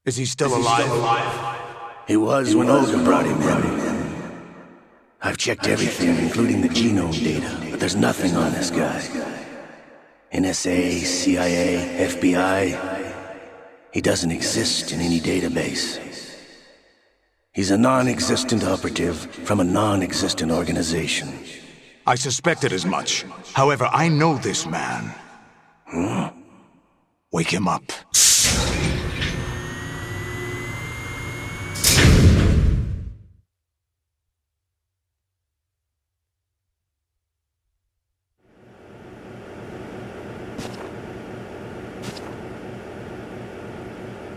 Is he still alive? He was when Olga brought him in. I've checked everything, including the genome data, but there's nothing on this guy. NSA, CIA, FBI. He doesn't exist in any database. He's a non-existent operative from a non-existent organization. I suspected as much. However, I know this man. Wake him up.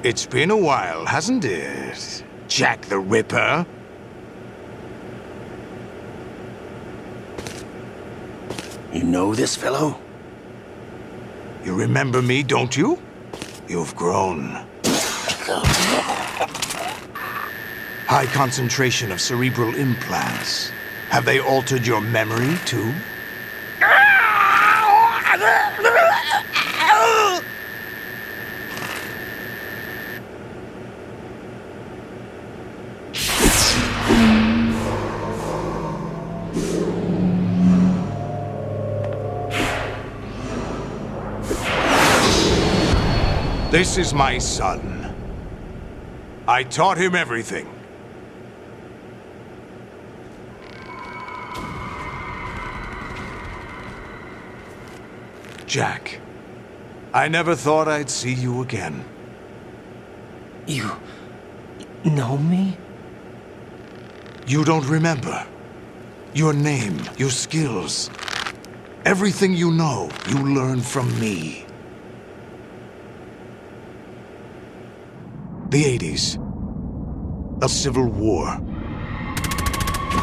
It's been a while, hasn't it, Jack the Ripper? You know this fellow? You remember me, don't you? You've grown. High concentration of cerebral implants. Have they altered your memory, too? This is my son. I taught him everything. Jack, I never thought I'd see you again. You know me? You don't remember. Your name, your skills. Everything you know, you learned from me. The 80s. The Civil War.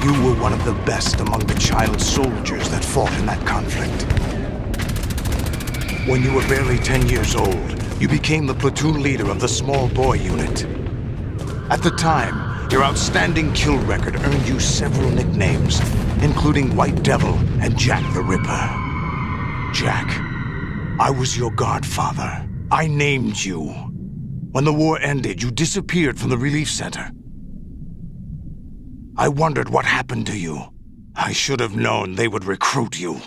You were one of the best among the child soldiers that fought in that conflict. When you were barely 10 years old, you became the platoon leader of the small boy unit. At the time, your outstanding kill record earned you several nicknames, including White Devil and Jack the Ripper. Jack, I was your godfather. I named you. When the war ended, you disappeared from the relief center. I wondered what happened to you. I should have known they would recruit you.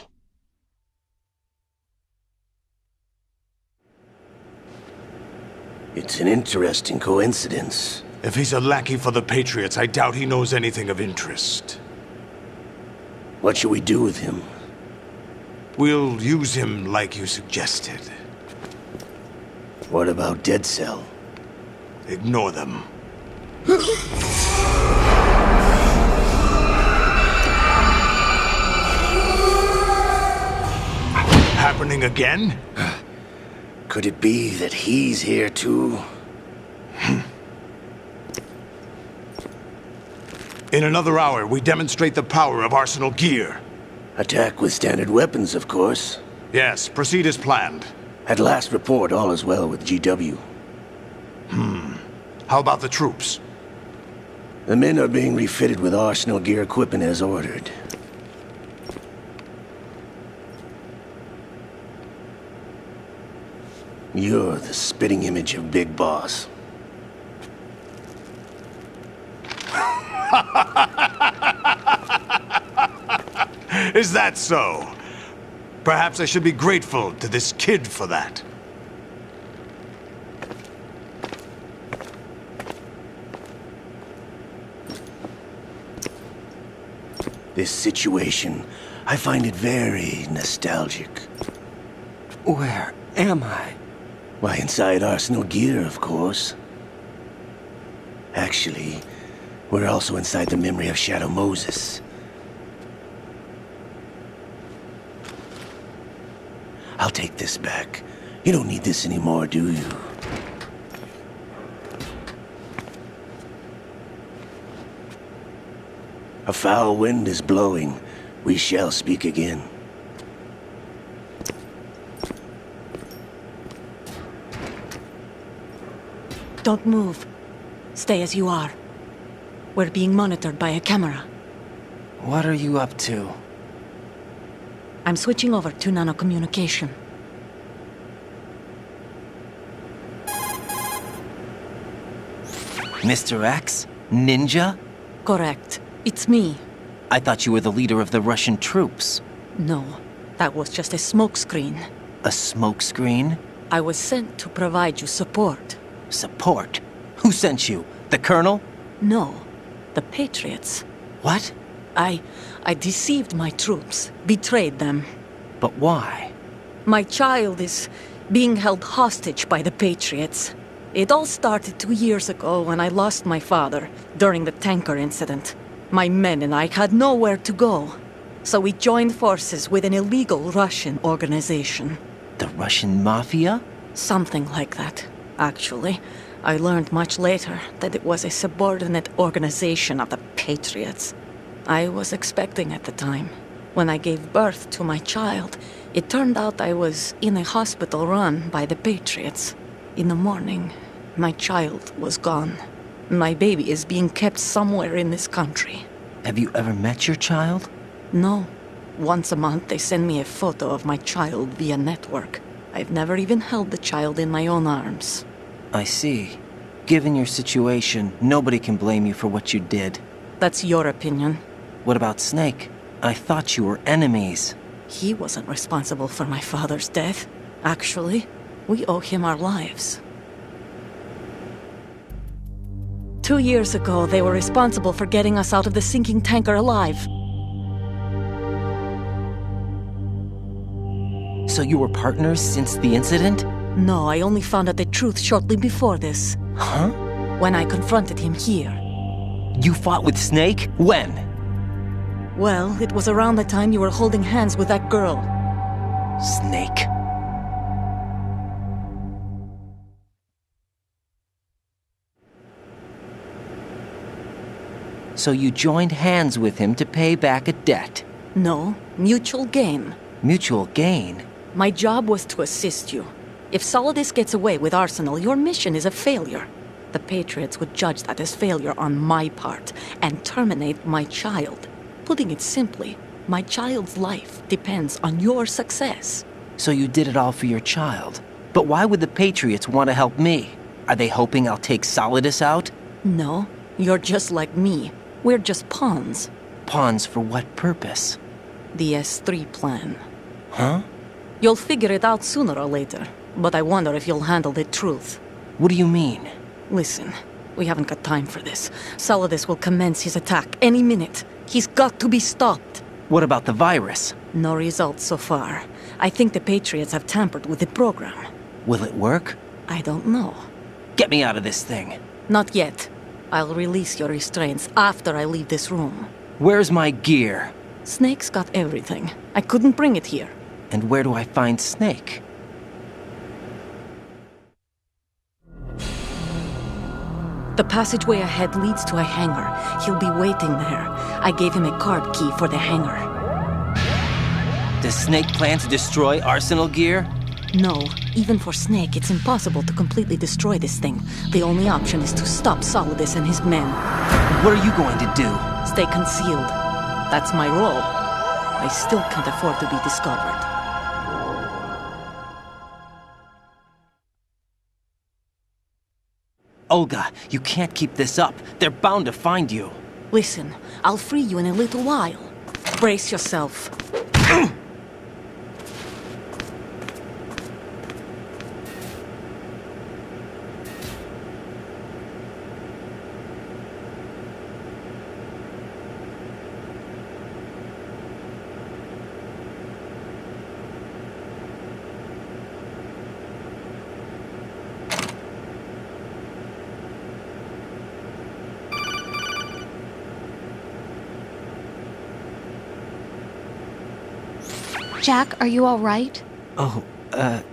It's an interesting coincidence. If he's a lackey for the Patriots, I doubt he knows anything of interest. What should we do with him? We'll use him like you suggested. What about Dead Cell? Ignore them. Happening again? Could it be that he's here too? In another hour, we demonstrate the power of Arsenal gear. Attack with standard weapons, of course. Yes, proceed as planned. At last report, all is well with GW. How about the troops? The men are being refitted with Arsenal gear equipment as ordered. You're the spitting image of Big Boss. Is that so? Perhaps I should be grateful to this kid for that. This situation, I find it very nostalgic. Where am I? Why, inside Arsenal gear, of course. Actually, we're also inside the memory of Shadow Moses. I'll take this back. You don't need this anymore, do you? A foul wind is blowing. We shall speak again. Don't move. Stay as you are. We're being monitored by a camera. What are you up to? I'm switching over to nanocommunication. Mr. X? Ninja? Correct. It's me. I thought you were the leader of the Russian troops. No, that was just a smokescreen. A smokescreen? I was sent to provide you support. Support? Who sent you? The Colonel? No, the Patriots. What? I deceived my troops, betrayed them. But why? My child is being held hostage by the Patriots. It all started 2 years ago when I lost my father during the tanker incident. My men and I had nowhere to go, so we joined forces with an illegal Russian organization. The Russian Mafia? Something like that, actually. I learned much later that it was a subordinate organization of the Patriots. I was expecting at the time. When I gave birth to my child, it turned out I was in a hospital run by the Patriots. In the morning, my child was gone. My baby is being kept somewhere in this country. Have you ever met your child? No. Once a month, they send me a photo of my child via network. I've never even held the child in my own arms. I see. Given your situation, nobody can blame you for what you did. That's your opinion. What about Snake? I thought you were enemies. He wasn't responsible for my father's death. Actually, we owe him our lives. 2 years ago, they were responsible for getting us out of the sinking tanker alive. So you were partners since the incident? No, I only found out the truth shortly before this. Huh? When I confronted him here. You fought with Snake? When? Well, it was around the time you were holding hands with that girl. Snake. So you joined hands with him to pay back a debt? No, mutual gain. Mutual gain? My job was to assist you. If Solidus gets away with Arsenal, your mission is a failure. The Patriots would judge that as failure on my part and terminate my child. Putting it simply, my child's life depends on your success. So you did it all for your child. But why would the Patriots want to help me? Are they hoping I'll take Solidus out? No, you're just like me. We're just pawns. Pawns for what purpose? The S3 plan. Huh? You'll figure it out sooner or later, but I wonder if you'll handle the truth. What do you mean? Listen, we haven't got time for this. Solidus will commence his attack any minute. He's got to be stopped. What about the virus? No results so far. I think the Patriots have tampered with the program. Will it work? I don't know. Get me out of this thing. Not yet. I'll release your restraints after I leave this room. Where's my gear? Snake's got everything. I couldn't bring it here. And where do I find Snake? The passageway ahead leads to a hangar. He'll be waiting there. I gave him a card key for the hangar. Does Snake plan to destroy Arsenal gear? No, even for Snake, it's impossible to completely destroy this thing. The only option is to stop Solidus and his men. What are you going to do? Stay concealed. That's my role. I still can't afford to be discovered. Olga, you can't keep this up. They're bound to find you. Listen, I'll free you in a little while. Brace yourself. Jack, are you all right? Oh,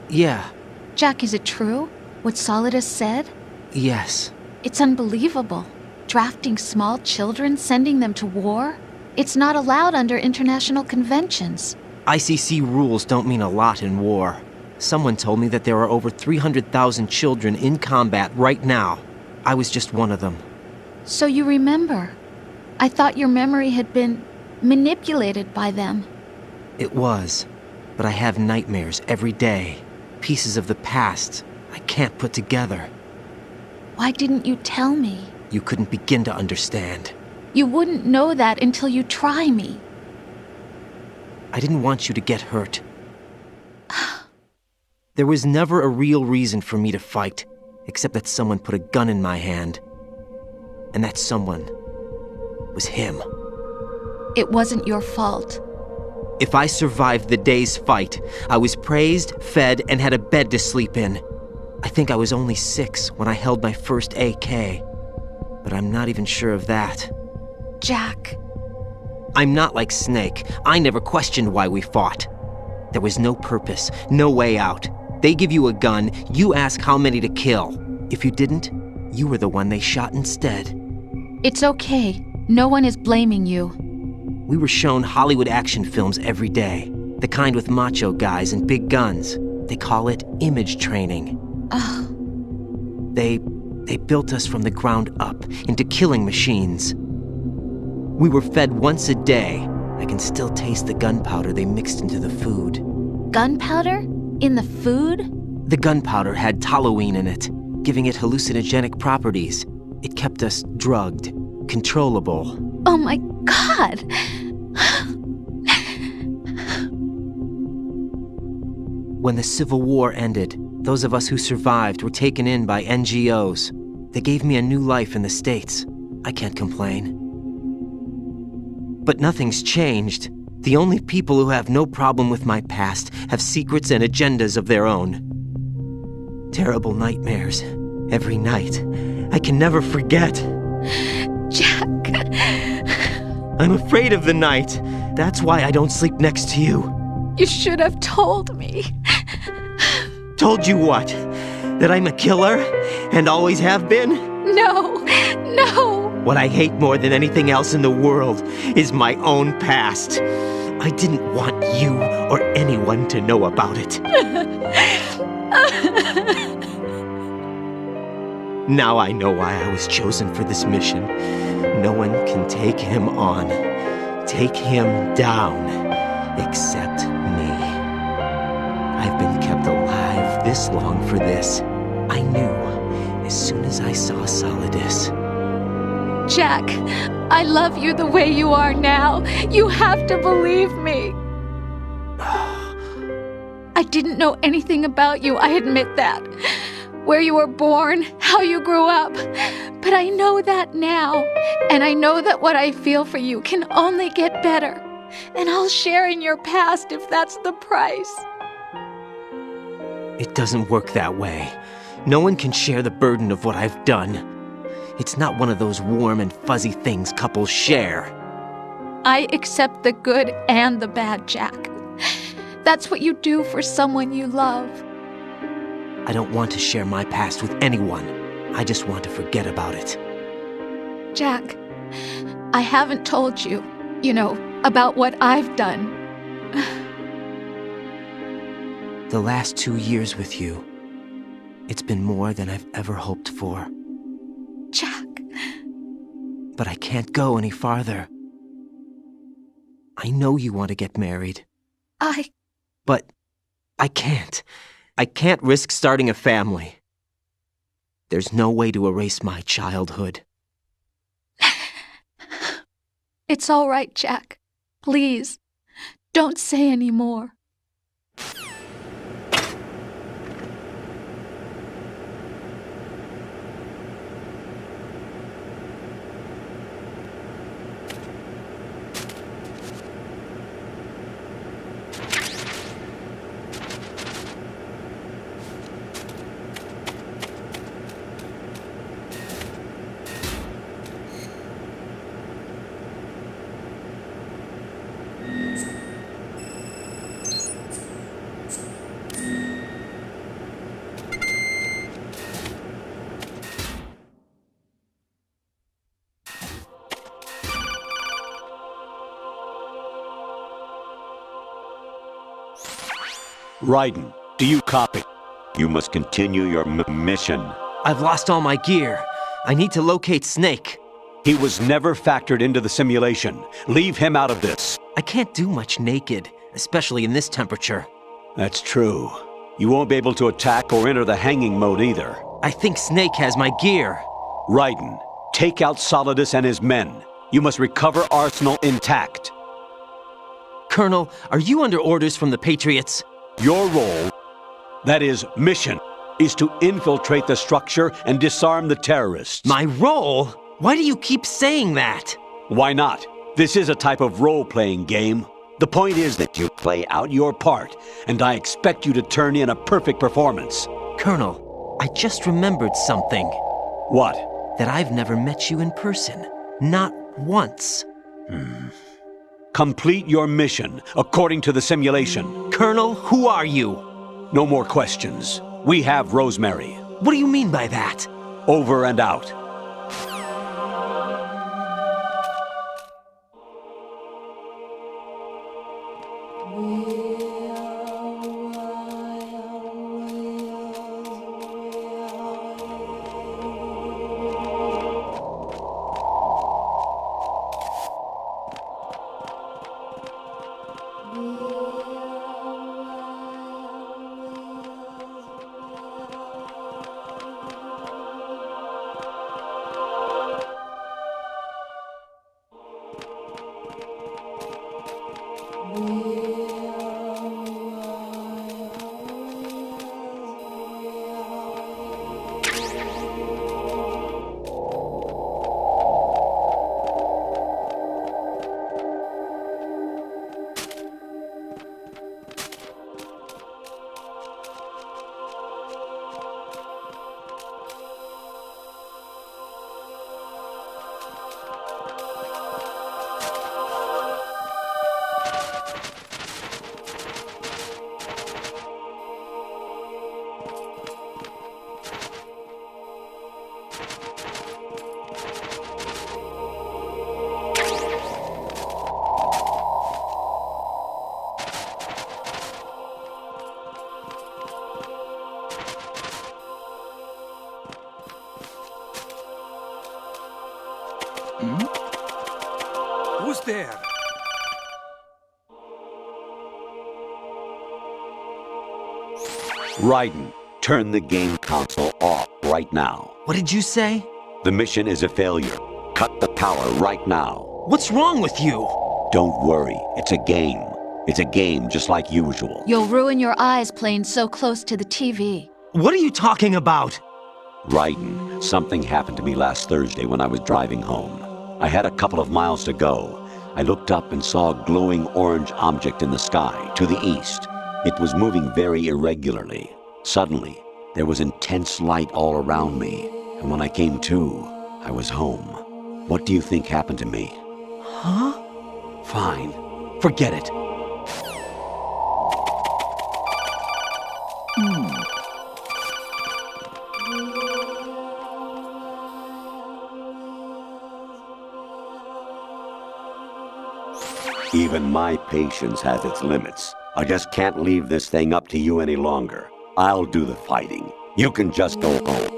yeah. Jack, is it true? What Solidus said? Yes. It's unbelievable. Drafting small children, sending them to war? It's not allowed under international conventions. ICC rules don't mean a lot in war. Someone told me that there are over 300,000 children in combat right now. I was just one of them. So you remember. I thought your memory had been manipulated by them. It was. But I have nightmares every day. Pieces of the past I can't put together. Why didn't you tell me? you couldn't begin to understand. You wouldn't know that until you try me. I didn't want you to get hurt. There was never a real reason for me to fight, except that someone put a gun in my hand. And that someone was him. It wasn't your fault. If I survived the day's fight, I was praised, fed, and had a bed to sleep in. I think I was only 6 when I held my first AK. But I'm not even sure of that. Jack. I'm not like Snake. I never questioned why we fought. There was no purpose, no way out. They give you a gun, you ask how many to kill. If you didn't, you were the one they shot instead. It's okay. No one is blaming you. We were shown Hollywood action films every day. The kind with macho guys and big guns. They call it image training. They built us from the ground up into killing machines. We were fed once a day. I can still taste the gunpowder they mixed into the food. Gunpowder? In the food? The gunpowder had toluene in it, giving it hallucinogenic properties. It kept us drugged, controllable. Oh my God! When the Civil War ended, those of us who survived were taken in by NGOs. They gave me a new life in the States. I can't complain. But nothing's changed. The only people who have no problem with my past have secrets and agendas of their own. Terrible nightmares. Every night. I can never forget. Jack. I'm afraid of the night. That's why I don't sleep next to you. You should have told me. Told you what? That I'm a killer? And always have been? No. What I hate more than anything else in the world is my own past. I didn't want you or anyone to know about it. Now I know why I was chosen for this mission. No one can take him on, take him down, except me. I've been kept alive this long for this. I knew as soon as I saw Solidus. Jack, I love you the way you are now. You have to believe me. I didn't know anything about you, I admit that. Where you were born, how you grew up. But I know that now. And I know that what I feel for you can only get better. And I'll share in your past if that's the price. It doesn't work that way. No one can share the burden of what I've done. It's not one of those warm and fuzzy things couples share. I accept the good and the bad, Jack. That's what you do for someone you love. I don't want to share my past with anyone. I just want to forget about it. Jack, I haven't told you, about what I've done. The last 2 years with you, it's been more than I've ever hoped for. Jack. But I can't go any farther. I know you want to get married. But I can't. I can't risk starting a family. There's no way to erase my childhood. It's all right, Jack. Please, don't say any more. Raiden, do you copy? You must continue your mission. I've lost all my gear. I need to locate Snake. He was never factored into the simulation. Leave him out of this. I can't do much naked, especially in this temperature. That's true. You won't be able to attack or enter the hanging mode either. I think Snake has my gear. Raiden, Take out Solidus and his men. You must recover Arsenal intact. Colonel, are you under orders from the Patriots? Your role, that is, mission, is to infiltrate the structure and disarm the terrorists. My role? Why do you keep saying that? Why not? This is a type of role-playing game. The point is that you play out your part, and I expect you to turn in a perfect performance. Colonel, I just remembered something. What? That I've never met you in person. Not once. Complete your mission, according to the simulation. Colonel, who are you? No more questions. We have Rosemary. What do you mean by that? Over and out. Who's there? Raiden, turn the game console off right now. What did you say? The mission is a failure. Cut the power right now. What's wrong with you? Don't worry, it's a game. It's a game just like usual. You'll ruin your eyes playing so close to the TV. What are you talking about? Raiden, something happened to me last Thursday when I was driving home. I had a couple of miles to go. I looked up and saw a glowing orange object in the sky to the east. It was moving very irregularly. Suddenly, there was intense light all around me, and when I came to, I was home. What do you think happened to me? Huh? Fine. Forget it. Even my patience has its limits. I just can't leave this thing up to you any longer. I'll do the fighting. You can just go home.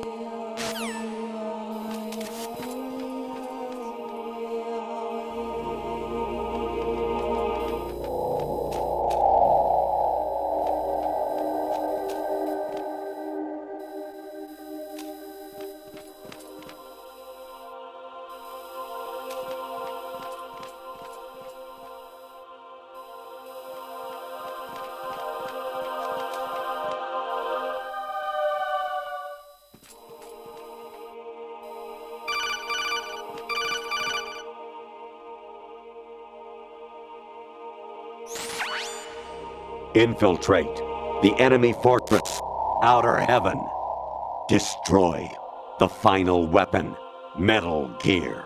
Infiltrate the enemy fortress, Outer Heaven. Destroy the final weapon, Metal Gear.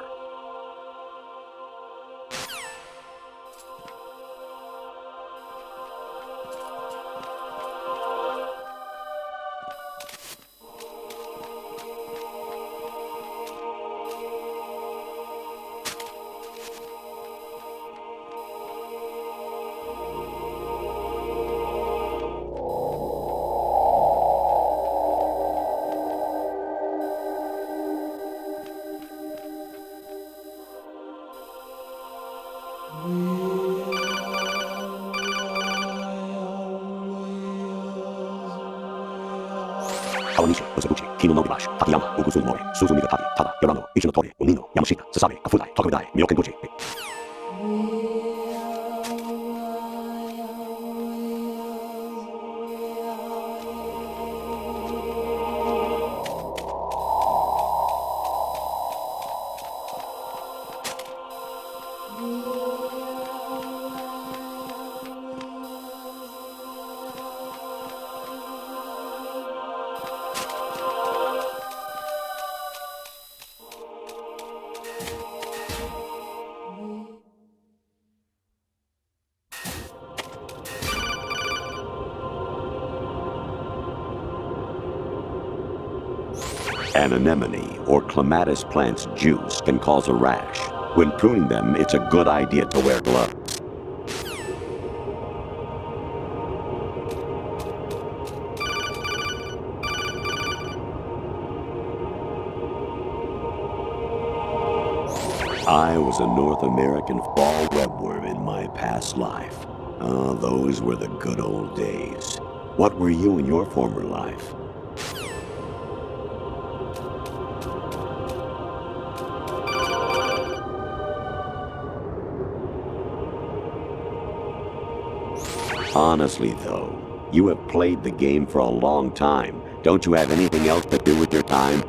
Awanisha, Osabuchi. 日のバシ滝山ウグズモレスズミが旅ただヨラの一の通り海の山下スサベアフダイトカベダイミオケンドジ An anemone or clematis plant's juice can cause a rash. When pruning them, it's a good idea to wear gloves. I was a North American fall webworm in my past life. Oh, those were the good old days. What were you in your former life? Honestly, though, you have played the game for a long time. Don't you have anything else to do with your time?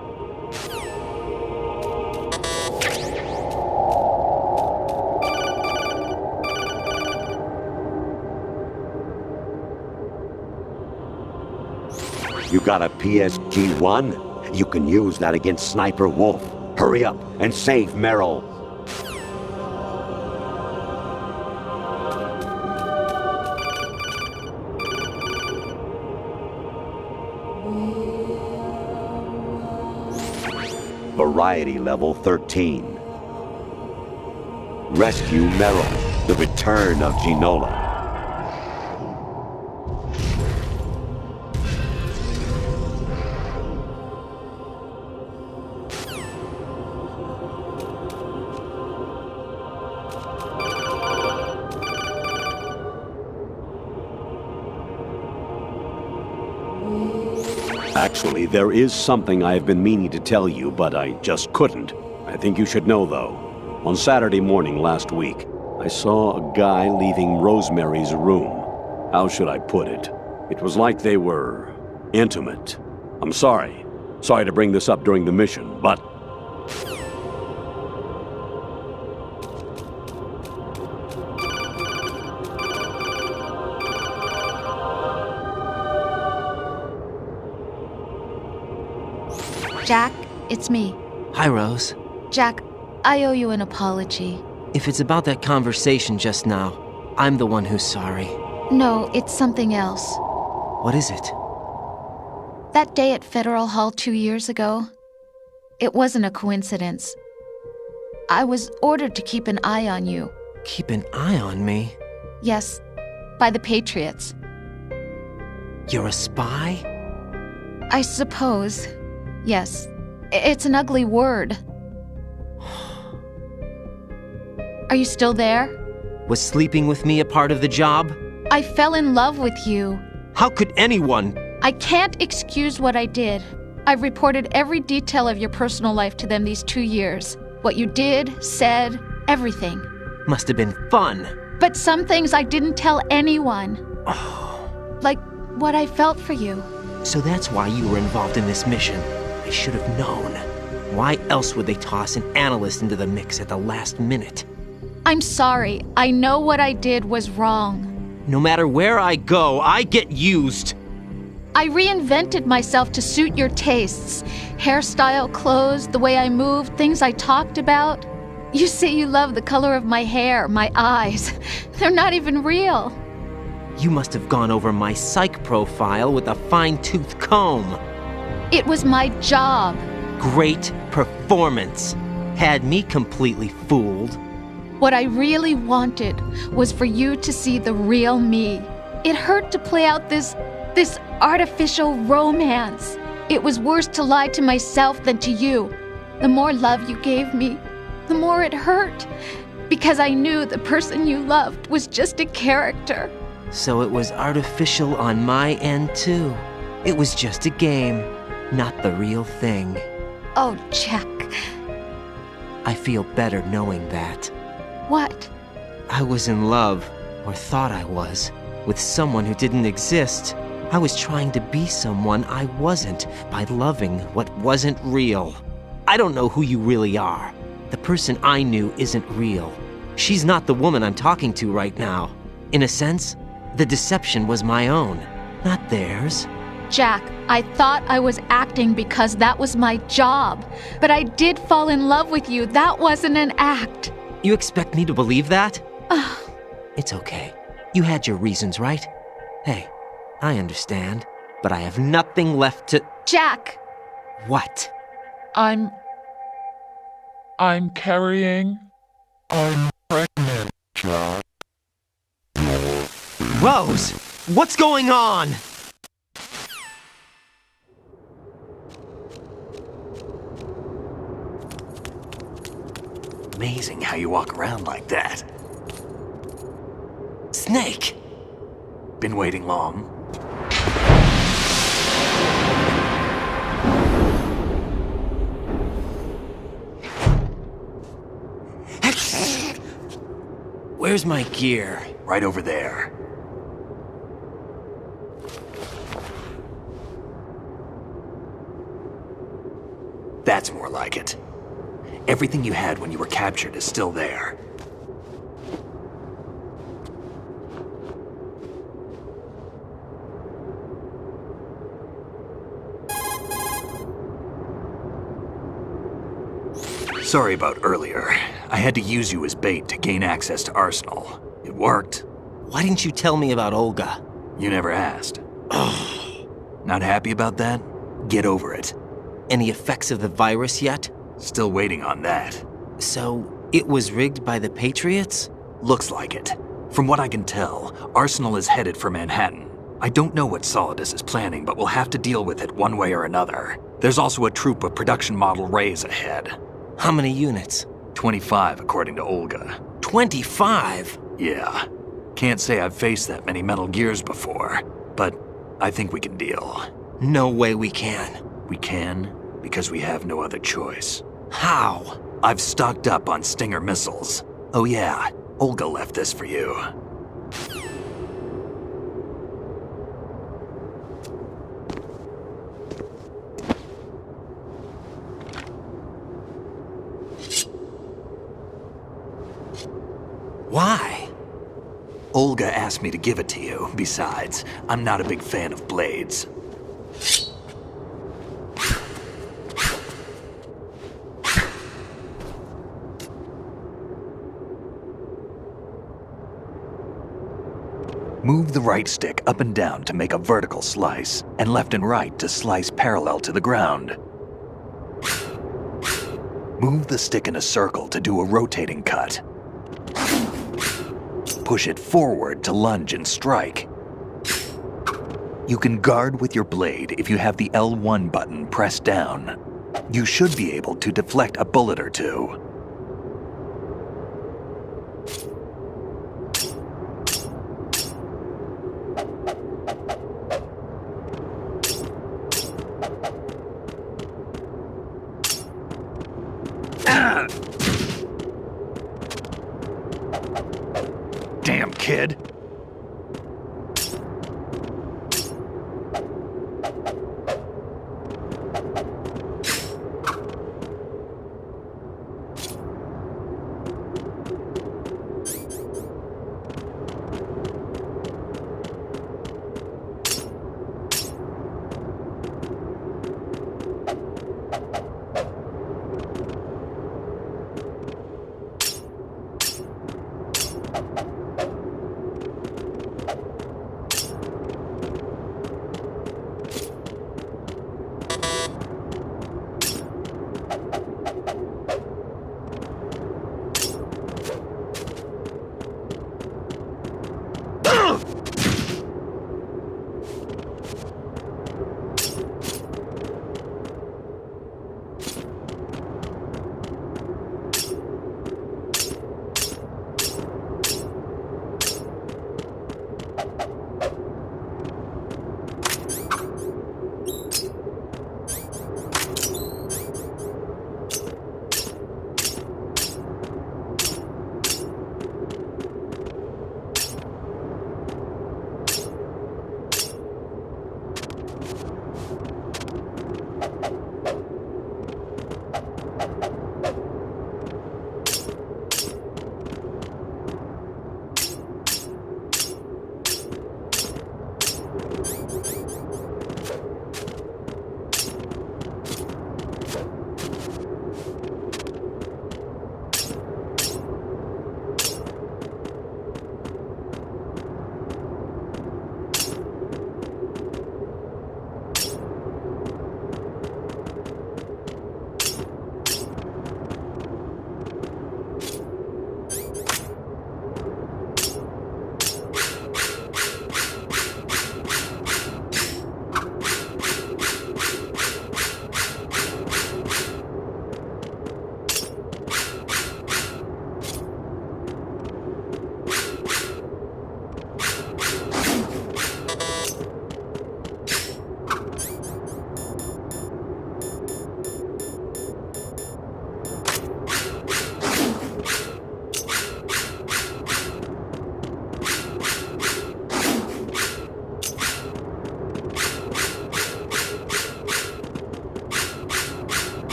You got a PSG-1? You can use that against Sniper Wolf. Hurry up and save Merrill. Variety level 13. Rescue Merrill, the return of Ginola. Actually, there is something I've been meaning to tell you, but I just couldn't. I think you should know, though. On Saturday morning last week, I saw a guy leaving Rosemary's room. How should I put it? It was like they were intimate. I'm sorry. Sorry to bring this up during the mission, but... Jack, it's me. Hi, Rose. Jack, I owe you an apology. If it's about that conversation just now, I'm the one who's sorry. No, it's something else. What is it? That day at Federal Hall 2 years ago, it wasn't a coincidence. I was ordered to keep an eye on you. Keep an eye on me? Yes, by the Patriots. You're a spy? I suppose. Yes. It's an ugly word. Are you still there? Was sleeping with me a part of the job? I fell in love with you. How could anyone? I can't excuse what I did. I've reported every detail of your personal life to them these 2 years. What you did, said, everything. Must have been fun. But some things I didn't tell anyone. Like what I felt for you. So that's why you were involved in this mission. I should have known. Why else would they toss an analyst into the mix at the last minute? I'm sorry. I know what I did was wrong. No matter where I go, I get used. I reinvented myself to suit your tastes. Hairstyle, clothes, the way I moved, things I talked about. You say you love the color of my hair, my eyes. They're not even real. You must have gone over my psych profile with a fine-tooth comb. It was my job. Great performance. Had me completely fooled. What I really wanted was for you to see the real me. It hurt to play out this artificial romance. It was worse to lie to myself than to you. The more love you gave me, the more it hurt. Because I knew the person you loved was just a character. So it was artificial on my end, too. It was just a game. not the real thing. Oh, Jack. I feel better knowing that. What? I was in love, or thought I was, with someone who didn't exist. I was trying to be someone I wasn't by loving what wasn't real. I don't know who you really are. The person I knew isn't real. She's not the woman I'm talking to right now. In a sense, the deception was my own, not theirs. Jack, I thought I was acting because that was my job. But I did fall in love with you. That wasn't an act. You expect me to believe that? It's okay. You had your reasons, right? Hey, I understand, but I have nothing left to... Jack! What? I'm carrying. I'm pregnant, Jack. Rose! What's going on? Amazing how you walk around like that. Snake! Been waiting long? Where's my gear? Right over there. That's more like it. Everything you had when you were captured is still there. Sorry about earlier. I had to use you as bait to gain access to Arsenal. It worked. Why didn't you tell me about Olga? You never asked. Not happy about that? Get over it. Any effects of the virus yet? Still waiting on that. So, it was rigged by the Patriots? Looks like it. From what I can tell, Arsenal is headed for Manhattan. I don't know what Solidus is planning, but we'll have to deal with it one way or another. There's also a troop of production model Rays ahead. How many units? 25, according to Olga. 25? Yeah. Can't say I've faced that many Metal Gears before, but I think we can deal. No way we can. We can, because we have no other choice. How? I've stocked up on Stinger missiles. Oh yeah, Olga left this for you. Why? Olga asked me to give it to you. Besides, I'm not a big fan of blades. Move the right stick up and down to make a vertical slice, and left and right to slice parallel to the ground. Move the stick in a circle to do a rotating cut. Push it forward to lunge and strike. You can guard with your blade if you have the L1 button pressed down. You should be able to deflect a bullet or two. Damn, kid.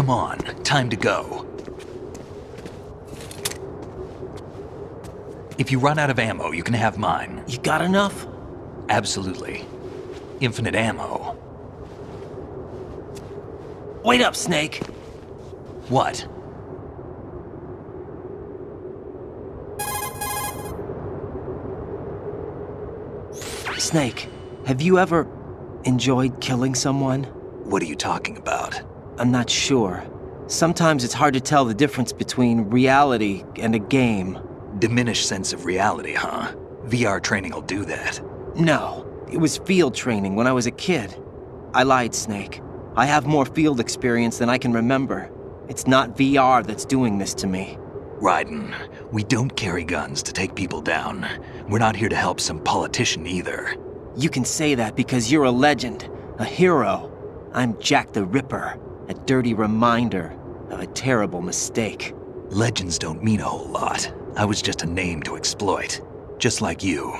Come on, time to go. If you run out of ammo, you can have mine. You got enough? Absolutely. Infinite ammo. Wait up, Snake. What? Snake, have you ever enjoyed killing someone? What are you talking about? I'm not sure. Sometimes it's hard to tell the difference between reality and a game. Diminished sense of reality, huh? VR training will do that. No, it was field training when I was a kid. I lied, Snake. I have more field experience than I can remember. It's not VR that's doing this to me. Raiden, we don't carry guns to take people down. We're not here to help some politician either. You can say that because you're a legend, a hero. I'm Jack the Ripper, a dirty reminder of a terrible mistake. Legends don't mean a whole lot. I was just a name to exploit, just like you.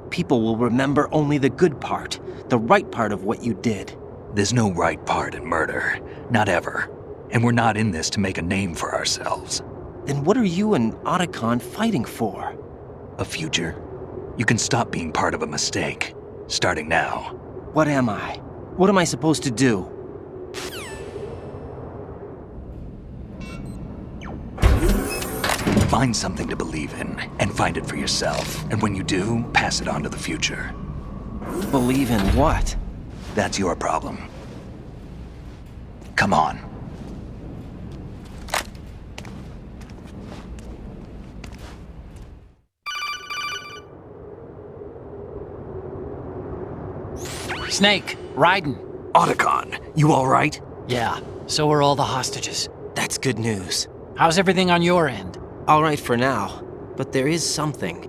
People will remember only the good part, the right part of what you did. There's no right part in murder, not ever. And we're not in this to make a name for ourselves. Then what are you and Otacon fighting for? A future. You can stop being part of a mistake, starting now. What am I? What am I supposed to do? Find something to believe in, and find it for yourself. And when you do, pass it on to the future. Believe in what? That's your problem. Come on. Snake, Raiden. Otacon, you all right? Yeah, so are all the hostages. That's good news. How's everything on your end? All right for now, but there is something.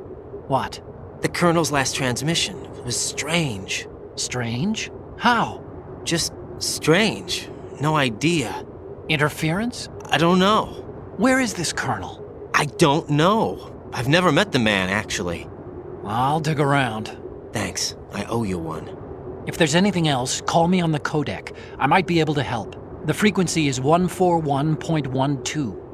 What? The Colonel's last transmission was strange. Strange? How? Just strange. No idea. Interference? I don't know. Where is this Colonel? I don't know. I've never met the man, actually. I'll dig around. Thanks. I owe you one. If there's anything else, call me on the codec. I might be able to help. The frequency is 141.12.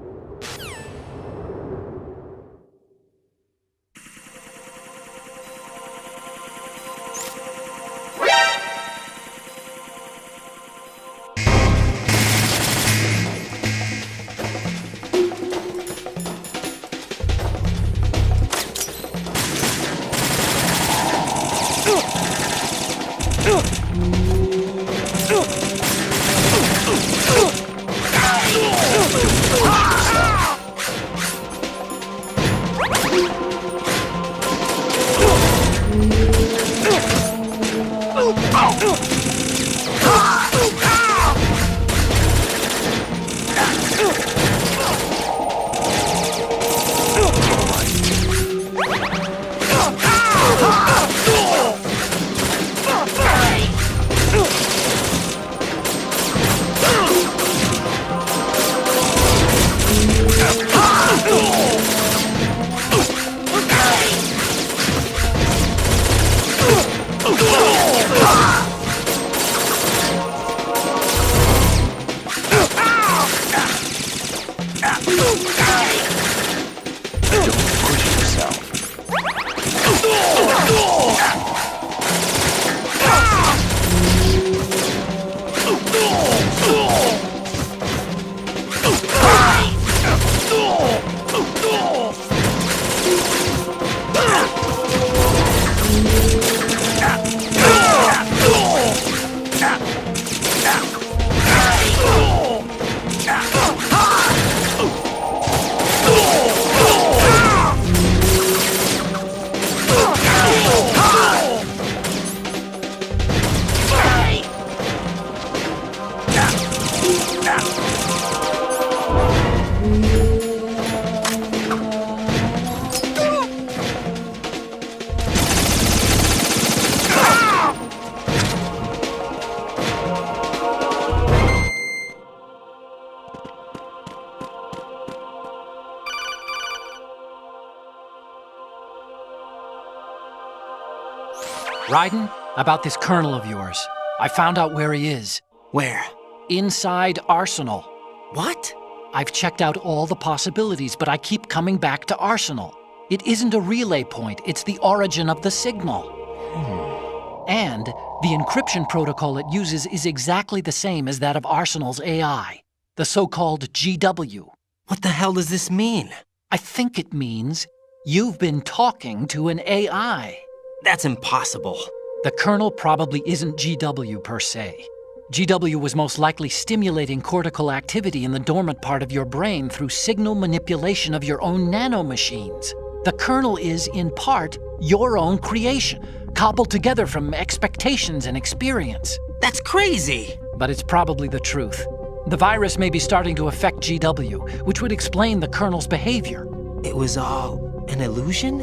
Raiden, about this colonel of yours. I found out where he is. Where? Inside Arsenal. What? I've checked out all the possibilities, but I keep coming back to Arsenal. It isn't a relay point, it's the origin of the signal. And the encryption protocol it uses is exactly the same as that of Arsenal's AI, the so-called GW. What the hell does this mean? I think it means you've been talking to an AI. That's impossible. The kernel probably isn't GW per se. GW was most likely stimulating cortical activity in the dormant part of your brain through signal manipulation of your own nanomachines. The kernel is, in part, your own creation, cobbled together from expectations and experience. That's crazy! But it's probably the truth. The virus may be starting to affect GW, which would explain the kernel's behavior. It was all an illusion?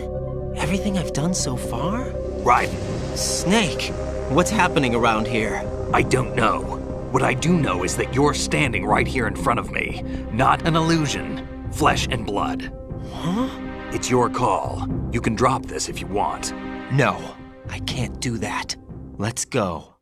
Everything I've done so far? Raiden, Snake, what's happening around here? I don't know. What I do know is that you're standing right here in front of me. Not an illusion. Flesh and blood. Huh? It's your call. You can drop this if you want. No, I can't do that. Let's go.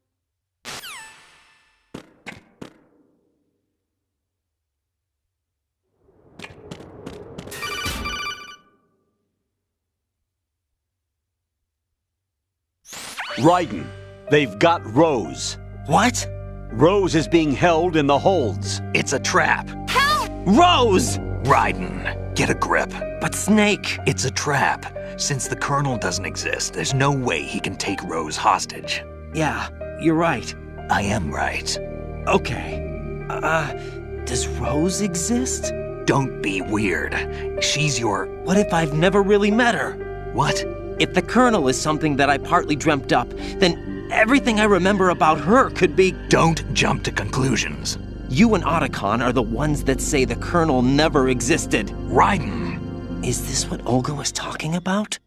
Raiden, they've got Rose. What? Rose is being held in the holds. It's a trap. Rose! Raiden, get a grip. But Snake... It's a trap. Since the Colonel doesn't exist, there's no way he can take Rose hostage. Yeah, you're right. I am right. Okay. Does Rose exist? Don't be weird. She's your... What if I've never really met her? What? If the Colonel is something that I partly dreamt up, then everything I remember about her could be... Don't jump to conclusions. You and Otacon are the ones that say the Colonel never existed. Raiden! Is this what Olga was talking about?